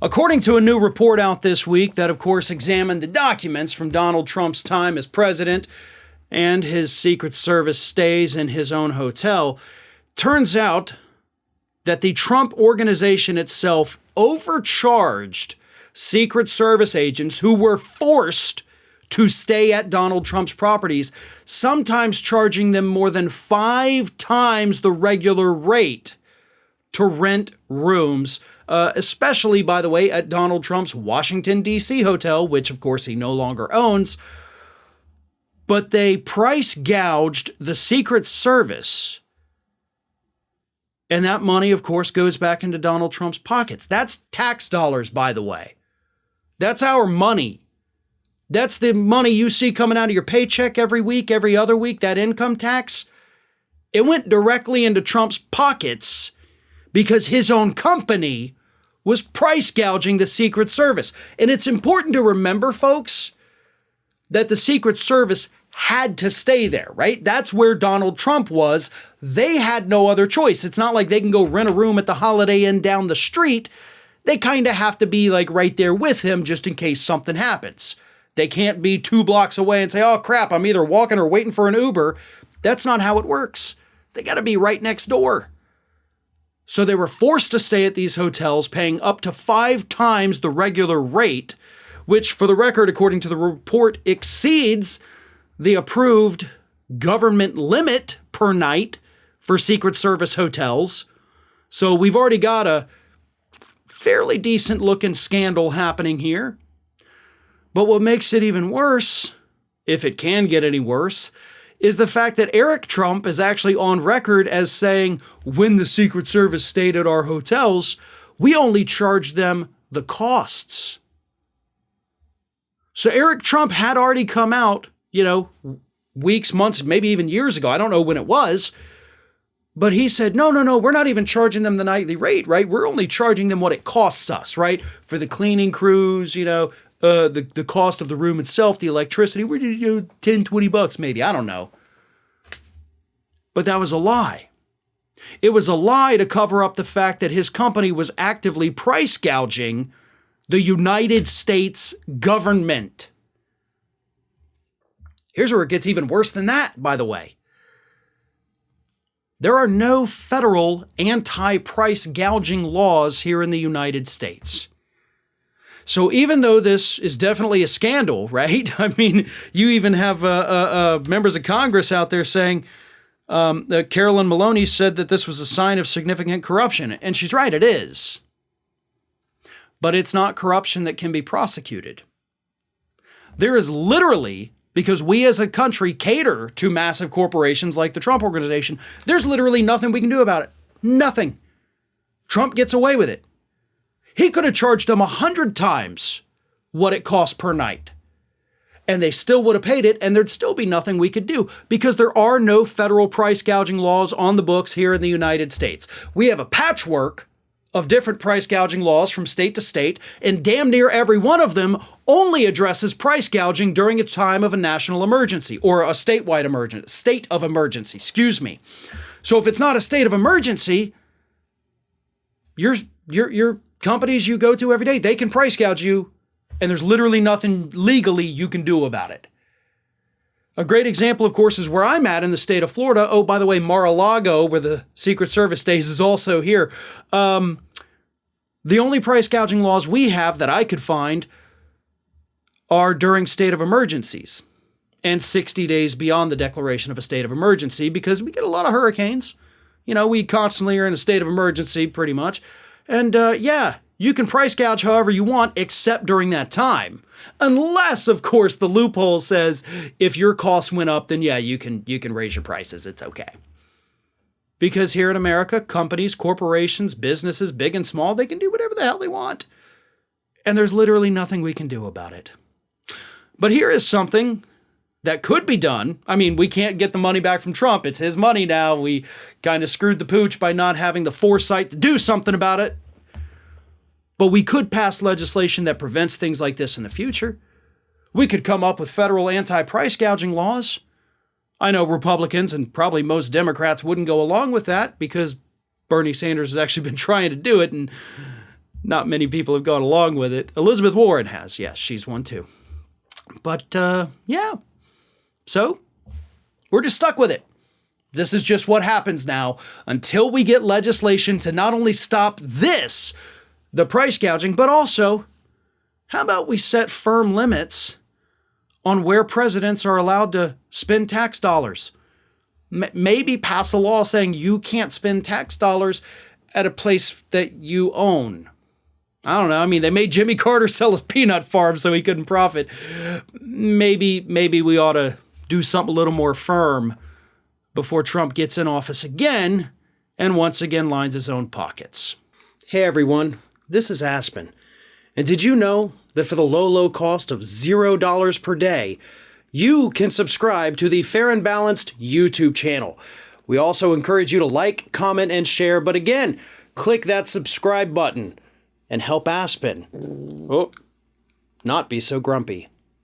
According to a new report out this week that, of course, examined the documents from Donald Trump's time as president and his Secret Service stays in his own hotel, turns out that the Trump organization itself overcharged Secret Service agents who were forced to stay at Donald Trump's properties, sometimes charging them more than 5 times the regular rate to rent rooms, especially, by the way, at Donald Trump's Washington, D.C. hotel, which, of course, he no longer owns. But they price gouged the Secret Service. And that money, of course, goes back into Donald Trump's pockets. That's tax dollars, by the way. That's our money. That's the money you see coming out of your paycheck every week, every other week, that income tax. It went directly into Trump's pockets because his own company was price gouging the Secret Service. And it's important to remember, folks, that the Secret Service had to stay there, right? That's where Donald Trump was. They had no other choice. It's not like they can go rent a room at the Holiday Inn down the street. They kind of have to be like right there with him just in case something happens. They can't be 2 blocks away and say, oh crap, I'm either walking or waiting for an Uber. That's not how it works. They got to be right next door. So they were forced to stay at these hotels, paying up to 5 times the regular rate, which, for the record, according to the report, exceeds the approved government limit per night for Secret Service hotels. So we've already got a fairly decent looking scandal happening here. But what makes it even worse, if it can get any worse, is the fact that Eric Trump is actually on record as saying, when the Secret Service stayed at our hotels, we only charged them the costs. So Eric Trump had already come out, weeks, months, maybe even years ago. I don't know when it was. But he said, no, we're not even charging them the nightly rate, right? We're only charging them what it costs us, right? For the cleaning crews, the cost of the room itself, the electricity, we're just, $10, $20 maybe. I don't know. But that was a lie. It was a lie to cover up the fact that his company was actively price gouging the United States government. Here's where it gets even worse than that, by the way. There are no federal anti-price gouging laws here in the United States. So even though this is definitely a scandal, right? I mean, you even have members of Congress out there saying, Carolyn Maloney said that this was a sign of significant corruption. And she's right, it is. But it's not corruption that can be prosecuted. There is literally, because we as a country cater to massive corporations like the Trump Organization, there's literally nothing we can do about it. Nothing. Trump gets away with it. He could have charged them 100 times what it cost per night. And they still would have paid it, and there'd still be nothing we could do because there are no federal price gouging laws on the books here in the United States. We have a patchwork of different price gouging laws from state to state, and damn near every one of them only addresses price gouging during a time of a national emergency or a statewide emergency, state of emergency, excuse me. So if it's not a state of emergency, your companies you go to every day, they can price gouge you, and there's literally nothing legally you can do about it. A great example, of course, is where I'm at in the state of Florida. Oh, by the way, Mar-a-Lago, where the Secret Service stays, is also here. The only price gouging laws we have that I could find are during state of emergencies and 60 days beyond the declaration of a state of emergency because we get a lot of hurricanes. We constantly are in a state of emergency pretty much. And you can price gouge however you want except during that time. Unless, of course, the loophole says if your costs went up, then you can raise your prices. It's okay. Because here in America, companies, corporations, businesses, big and small, they can do whatever the hell they want. And there's literally nothing we can do about it. But here is something that could be done. I mean, we can't get the money back from Trump. It's his money now. We kind of screwed the pooch by not having the foresight to do something about it. But we could pass legislation that prevents things like this in the future. We could come up with federal anti-price gouging laws. I know Republicans and probably most Democrats wouldn't go along with that because Bernie Sanders has actually been trying to do it. And Not many people have gone along with it. Elizabeth Warren has. Yes, she's one too. But, yeah. So, we're just stuck with it. This is just what happens now until we get legislation to not only stop this, the price gouging, but also, how about we set firm limits on where presidents are allowed to spend tax dollars? Maybe pass a law saying you can't spend tax dollars at a place that you own. I don't know. I mean, they made Jimmy Carter sell his peanut farm so he couldn't profit. Maybe we ought to do something a little more firm before Trump gets in office again and once again lines his own pockets. Hey everyone, this is Aspen. And did you know that for the low cost of $0 per day, you can subscribe to the Fair and Balanced YouTube channel? We also encourage you to like, comment, and share. But again, click that subscribe button and help Aspen not be so grumpy.